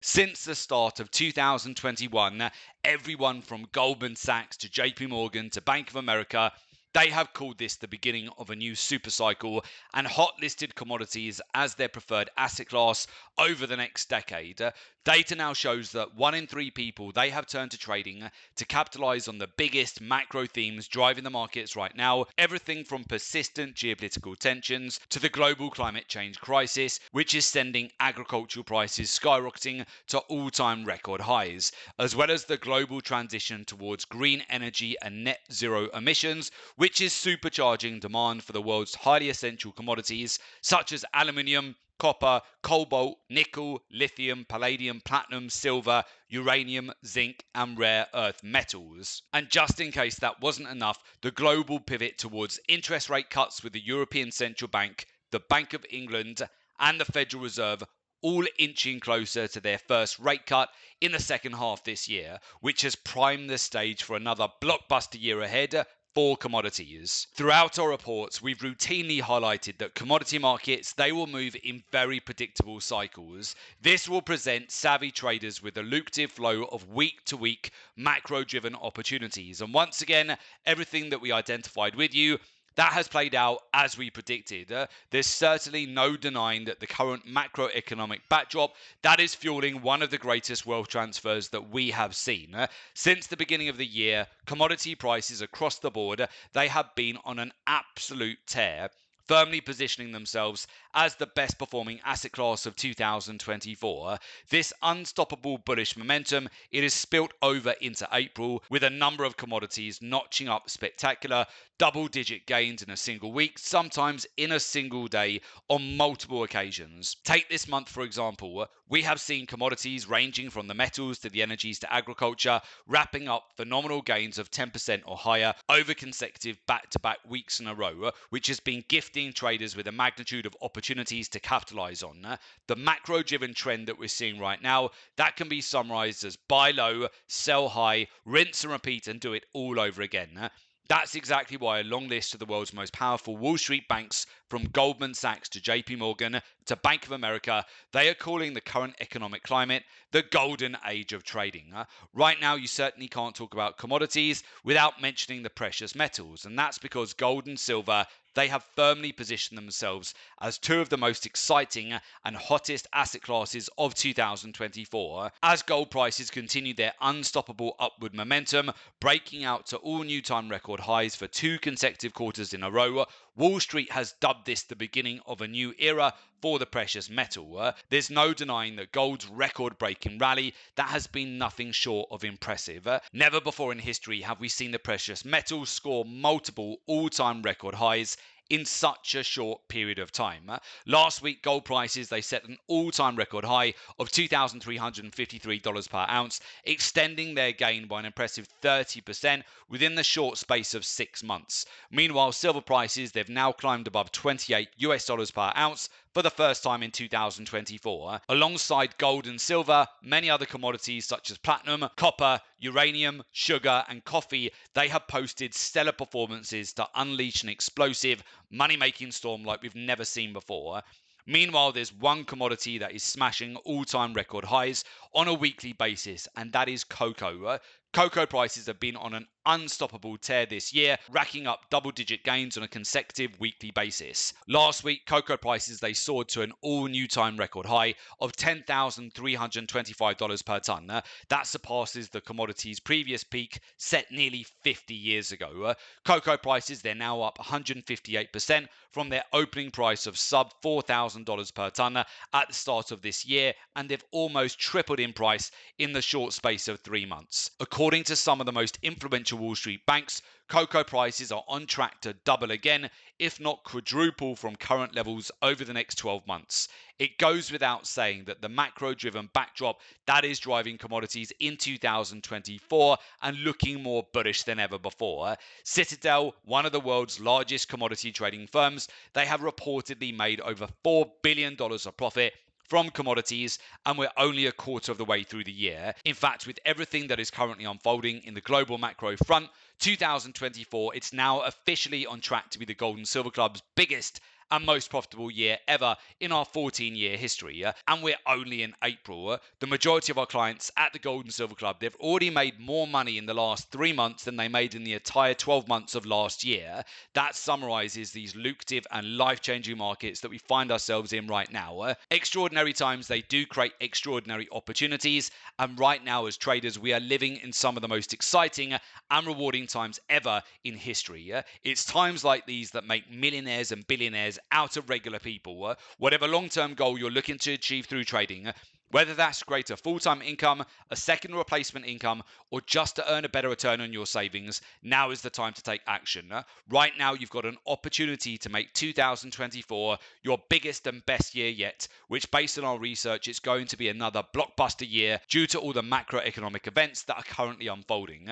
Since the start of 2021, everyone from Goldman Sachs to JP Morgan to Bank of America, they have called this the beginning of a new super cycle and hot listed commodities as their preferred asset class over the next decade. Data now shows that 1 in 3 people, they have turned to trading to capitalize on the biggest macro themes driving the markets right now. Everything from persistent geopolitical tensions to the global climate change crisis, which is sending agricultural prices skyrocketing to all-time record highs, as well as the global transition towards green energy and net zero emissions, which is supercharging demand for the world's highly essential commodities such as aluminium, copper, cobalt, nickel, lithium, palladium, platinum, silver, uranium, zinc, and rare earth metals. And just in case that wasn't enough, the global pivot towards interest rate cuts with the European Central Bank, the Bank of England, and the Federal Reserve all inching closer to their first rate cut in the second half this year, which has primed the stage for another blockbuster year ahead for commodities. Throughout our reports, we've routinely highlighted that commodity markets, they will move in very predictable cycles. This will present savvy traders with a lucrative flow of week-to-week macro-driven opportunities. And once again, everything that we identified with you, that has played out as we predicted. There's certainly no denying that the current macroeconomic backdrop, that is fueling one of the greatest wealth transfers that we have seen. Since the beginning of the year, commodity prices across the board, they have been on an absolute tear, firmly positioning themselves as the best performing asset class of 2024. This unstoppable bullish momentum, it has spilt over into April, with a number of commodities notching up spectacular double-digit gains in a single week, sometimes in a single day on multiple occasions. Take this month, for example. We have seen commodities ranging from the metals to the energies to agriculture, wrapping up phenomenal gains of 10% or higher over consecutive back-to-back weeks in a row, which has been gifting traders with a magnitude of opportunities to capitalize on. The macro-driven trend that we're seeing right now, that can be summarized as buy low, sell high, rinse and repeat, and do it all over again. That's exactly why a long list of the world's most powerful Wall Street banks, from Goldman Sachs to JP Morgan to Bank of America, they are calling the current economic climate the golden age of trading. Right now, you certainly can't talk about commodities without mentioning the precious metals, and that's because gold and silver, they have firmly positioned themselves as two of the most exciting and hottest asset classes of 2024. As gold prices continue their unstoppable upward momentum, breaking out to all new time record highs for 2 consecutive quarters in a row, Wall Street has dubbed this the beginning of a new era for the precious metal. There's no denying that gold's record-breaking rally, that has been nothing short of impressive. Never before in history have we seen the precious metals score multiple all-time record highs in such a short period of time. Last week, gold prices, they set an all-time record high of $2,353 per ounce, extending their gain by an impressive 30% within the short space of 6 months. Meanwhile, silver prices, they've now climbed above $28 per ounce for the first time in 2024. Alongside gold and silver, many other commodities such as platinum, copper, uranium, sugar, and coffee, they have posted stellar performances to unleash an explosive money-making storm like we've never seen before. Meanwhile, there's one commodity that is smashing all-time record highs on a weekly basis, and that is cocoa. Cocoa prices have been on an unstoppable tear this year, racking up double-digit gains on a consecutive weekly basis. Last week, cocoa prices, they soared to an all-new time record high of $10,325 per tonne. That surpasses the commodity's previous peak set nearly 50 years ago. Cocoa prices, they're now up 158% from their opening price of sub $4,000 per tonne at the start of this year, and they've almost tripled in price in the short space of 3 months. According to some of the most influential Wall Street banks, cocoa prices are on track to double again, if not quadruple from current levels over the next 12 months. It goes without saying that the macro-driven backdrop, that is driving commodities in 2024 and looking more bullish than ever before. Citadel, one of the world's largest commodity trading firms, they have reportedly made over $4 billion of profit from commodities, and we're only a quarter of the way through the year. In fact, with everything that is currently unfolding in the global macro front, 2024, it's now officially on track to be the Gold and Silver Club's biggest and most profitable year ever in our 14-year history. And we're only in April. The majority of our clients at the Gold and Silver Club, they've already made more money in the last 3 months than they made in the entire 12 months of last year. That summarizes these lucrative and life-changing markets that we find ourselves in right now. Extraordinary times, they do create extraordinary opportunities. And right now, as traders, we are living in some of the most exciting and rewarding times ever in history. It's times like these that make millionaires and billionaires out of regular people. Whatever long-term goal you're looking to achieve through trading, whether that's greater full-time income, a second replacement income, or just to earn a better return on your savings, now is the time to take action. Right now, you've got an opportunity to make 2024 your biggest and best year yet, which based on our research, it's going to be another blockbuster year due to all the macroeconomic events that are currently unfolding.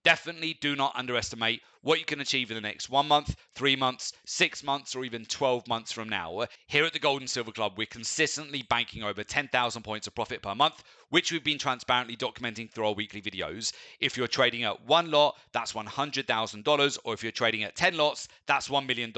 Definitely do not underestimate what you can achieve in the next 1 month, 3 months, 6 months, or even 12 months from now. Here at the Gold and Silver Club, we're consistently banking over 10,000 points of profit per month, which we've been transparently documenting through our weekly videos. If you're trading at one lot, that's $100,000, or if you're trading at 10 lots, that's $1 million.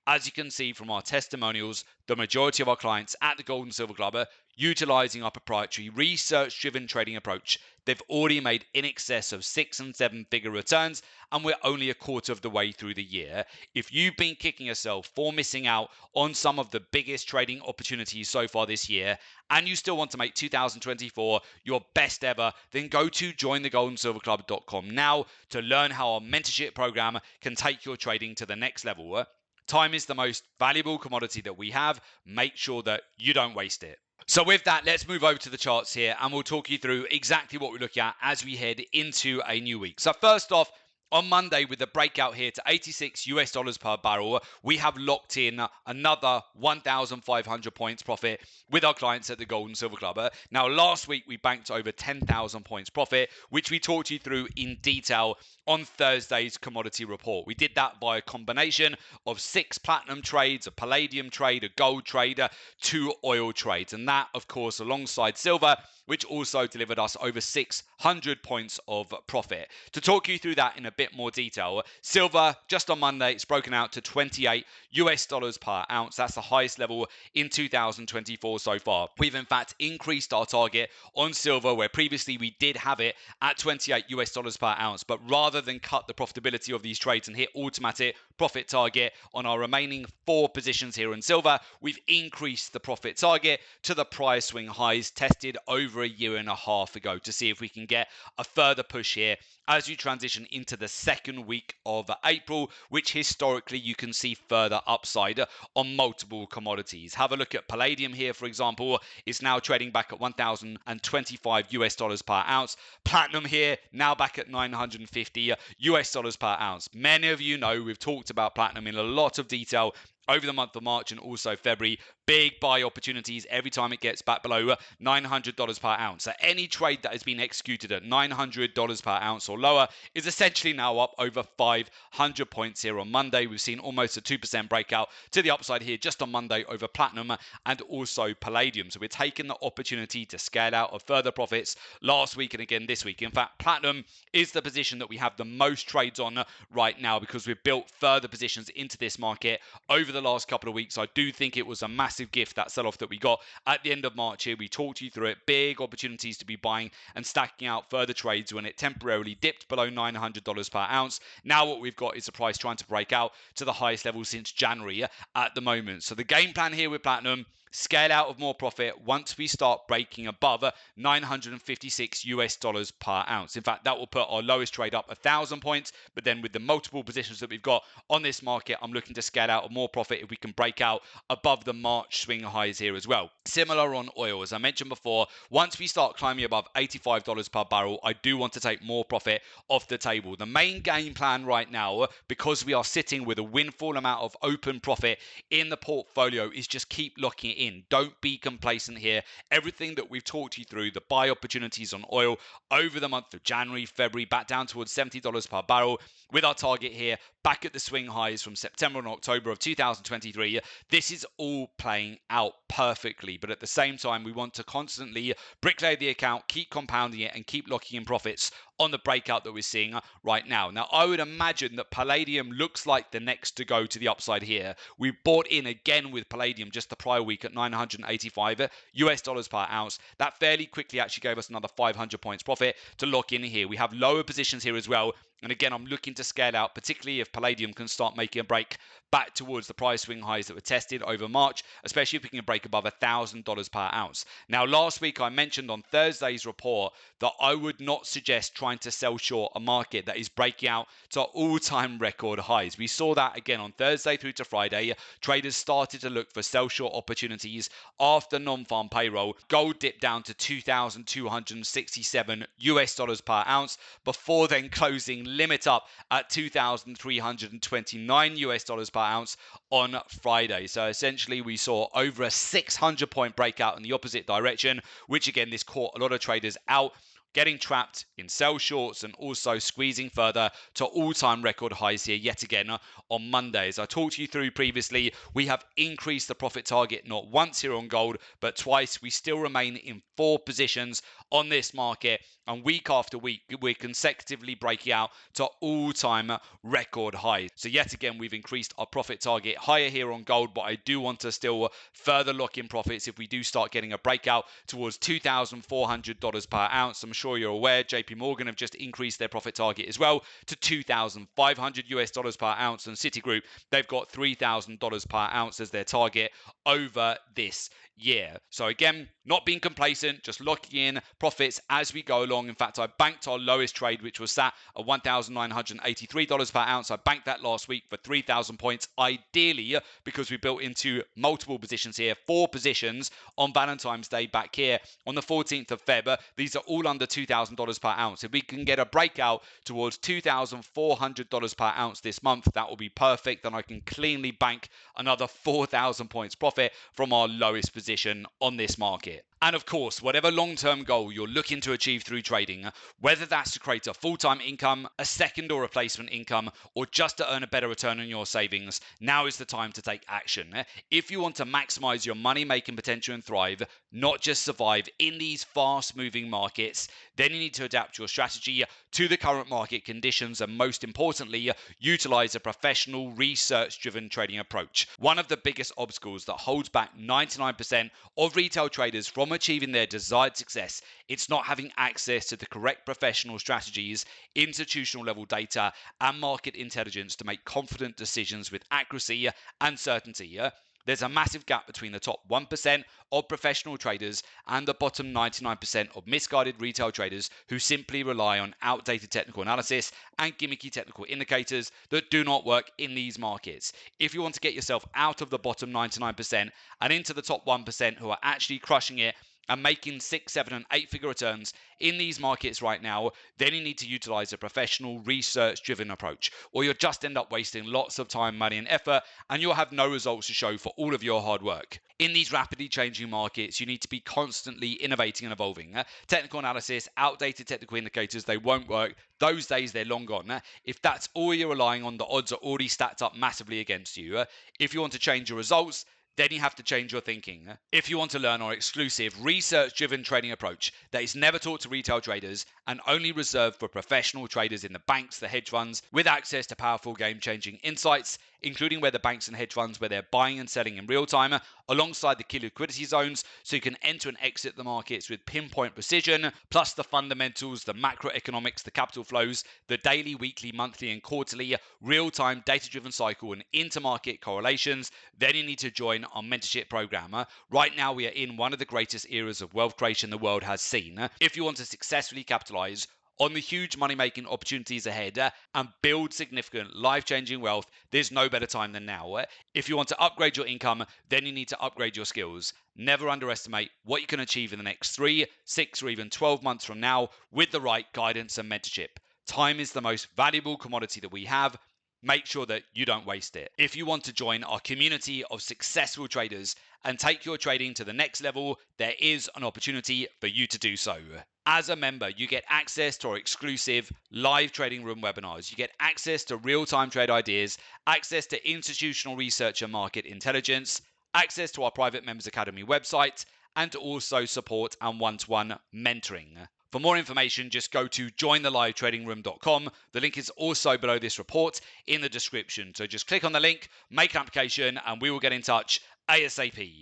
As you can see from our testimonials, the majority of our clients at the Gold and Silver Club are utilizing our proprietary research-driven trading approach. They've already made in excess of 6 and 7 figure returns, and we're only a quarter of the way through the year. If you've been kicking yourself for missing out on some of the biggest trading opportunities so far this year, and you still want to make 2024 your best ever, then go to jointhegoldandsilverclub.com now to learn how our mentorship program can take your trading to the next level. Time is the most valuable commodity that we have. Make sure that you don't waste it. So with that, let's move over to the charts here and we'll talk you through exactly what we're looking at as we head into a new week. So first off, on Monday, with the breakout here to $86 per barrel, we have locked in another 1,500 points profit with our clients at the Gold and Silver Club. Now, last week, we banked over 10,000 points profit, which we talked you through in detail on Thursday's commodity report. We did that by a combination of 6 platinum trades, a palladium trade, a gold trade, 2 oil trades. And that, of course, alongside silver, which also delivered us over 600 points of profit. To talk you through that in a bit more detail, silver just on Monday, it's broken out to $28 per ounce. That's the highest level in 2024 so far. We've in fact increased our target on silver, where previously we did have it at $28 per ounce, but rather than cut the profitability of these trades and hit automatic profit target on our remaining 4 positions here in silver, we've increased the profit target to the prior swing highs tested over a year and a half ago to see if we can get a further push here as you transition into the second week of April, which historically you can see further upside on multiple commodities. Have a look at palladium here, for example. It's now trading back at $1,025 per ounce. Platinum here now back at $950 per ounce. Many of you know we've talked about platinum in a lot of detail over the month of March and also February. Big buy opportunities every time it gets back below $900 per ounce. So any trade that has been executed at $900 per ounce or lower is essentially now up over 500 points here on Monday. We've seen almost a 2% breakout to the upside here just on Monday over platinum and also palladium. So we're taking the opportunity to scale out of further profits last week and again this week. In fact, platinum is the position that we have the most trades on right now because we've built further positions into this market over the last couple of weeks. I do think it was a massive gift, that sell-off that we got at the end of March here. We talked you through it. Big opportunities to be buying and stacking out further trades when it temporarily dipped below $900 per ounce. Now what we've got is the price trying to break out to the highest level since January at the moment. So the game plan here with platinum, scale out of more profit once we start breaking above $956 per ounce. In fact, that will put our lowest trade up 1,000 points, but then with the multiple positions that we've got on this market, I'm looking to scale out of more profit if we can break out above the March swing highs here as well. Similar on oil, as I mentioned before, once we start climbing above $85 per barrel, I do want to take more profit off the table. The main game plan right now, because we are sitting with a windfall amount of open profit in the portfolio, is just keep locking it in. Don't be complacent here. Everything that we've talked you through, the buy opportunities on oil over the month of January, February, back down towards $70 per barrel, with our target here back at the swing highs from September and October of 2023. This is all playing out perfectly, but at the same time, we want to constantly bricklay the account, keep compounding it, and keep locking in profits on the breakout that we're seeing right now. Now, I would imagine that palladium looks like the next to go to the upside here. We bought in again with palladium just the prior week at 985 US dollars per ounce. That fairly quickly actually gave us another 500 points profit to lock in here. We have lower positions here as well. And again, I'm looking to scale out, particularly if palladium can start making a break back towards the price swing highs that were tested over March, especially if we can break above $1,000 per ounce. Now, last week I mentioned on Thursday's report that I would not suggest trying to sell short a market that is breaking out to all-time record highs. We saw that again on Thursday through to Friday. Traders started to look for sell short opportunities after non-farm payroll. Gold dipped down to 2,267 US dollars per ounce before then closing limit up at 2,329 US dollars per ounce on Friday. So essentially we saw over a 600 point breakout in the opposite direction, which again, this caught a lot of traders out, getting trapped in sell shorts and also squeezing further to all-time record highs here yet again on Monday. As I talked you through previously, we have increased the profit target not once here on gold, but twice. We still remain in 4 positions on this market, and week after week, we're consecutively breaking out to all-time record highs. So yet again, we've increased our profit target higher here on gold, but I do want to still further lock in profits if we do start getting a breakout towards $2,400 per ounce. I'm sure you're aware, JP Morgan have just increased their profit target as well to 2,500 US dollars per ounce, and Citigroup, they've got $3,000 per ounce as their target over this year. So again, not being complacent, just locking in profits as we go along. In fact, I banked our lowest trade, which was sat at $1,983 per ounce. I banked that last week for 3,000 points, ideally, because we built into multiple positions here, 4 positions on Valentine's Day back here on the 14th of Feb. These are all under $2,000 per ounce. If we can get a breakout towards $2,400 per ounce this month, that will be perfect. Then I can cleanly bank another 4,000 points profit from our lowest position on this market. And of course, whatever long-term goal you're looking to achieve through trading, whether that's to create a full-time income, a second or replacement income, or just to earn a better return on your savings, now is the time to take action. If you want to maximize your money-making potential and thrive, not just survive in these fast-moving markets, then you need to adapt your strategy to the current market conditions and, most importantly, utilize a professional, research-driven trading approach. One of the biggest obstacles that holds back 99% of retail traders from achieving their desired success, it's not having access to the correct professional strategies, institutional level data, and market intelligence to make confident decisions with accuracy and certainty. There's a massive gap between the top 1% of professional traders and the bottom 99% of misguided retail traders who simply rely on outdated technical analysis and gimmicky technical indicators that do not work in these markets. If you want to get yourself out of the bottom 99% and into the top 1% who are actually crushing it and making 6, 7, and 8-figure returns in these markets right now, then you need to utilize a professional, research-driven approach, or you'll just end up wasting lots of time, money, and effort, and you'll have no results to show for all of your hard work. In these rapidly changing markets, you need to be constantly innovating and evolving. Technical analysis, outdated technical indicators, they won't work. Those days, they're long gone. If that's all you're relying on, the odds are already stacked up massively against you. If you want to change your results, then you have to change your thinking. If you want to learn our exclusive research-driven trading approach that is never taught to retail traders and only reserved for professional traders in the banks, the hedge funds, with access to powerful game-changing insights, including where the banks and hedge funds where they're buying and selling in real time, alongside the key liquidity zones, so you can enter and exit the markets with pinpoint precision, plus the fundamentals, the macroeconomics, the capital flows, the daily, weekly, monthly, and quarterly real-time data-driven cycle and intermarket correlations, then you need to join our mentorship program. Right now, we are in one of the greatest eras of wealth creation the world has seen. If you want to successfully capitalize on the huge money-making opportunities ahead and build significant life-changing wealth, there's no better time than now. If you want to upgrade your income, then you need to upgrade your skills. Never underestimate what you can achieve in the next 3, 6, or even 12 months from now with the right guidance and mentorship. Time is the most valuable commodity that we have. Make sure that you don't waste it. If you want to join our community of successful traders and take your trading to the next level, there is an opportunity for you to do so. As a member, you get access to our exclusive live trading room webinars. You get access to real-time trade ideas, access to institutional research and market intelligence, access to our private Members Academy website, and also support and one-to-one mentoring. For more information, just go to jointhelivetradingroom.com. The link is also below this report in the description. So just click on the link, make an application, and we will get in touch ASAP.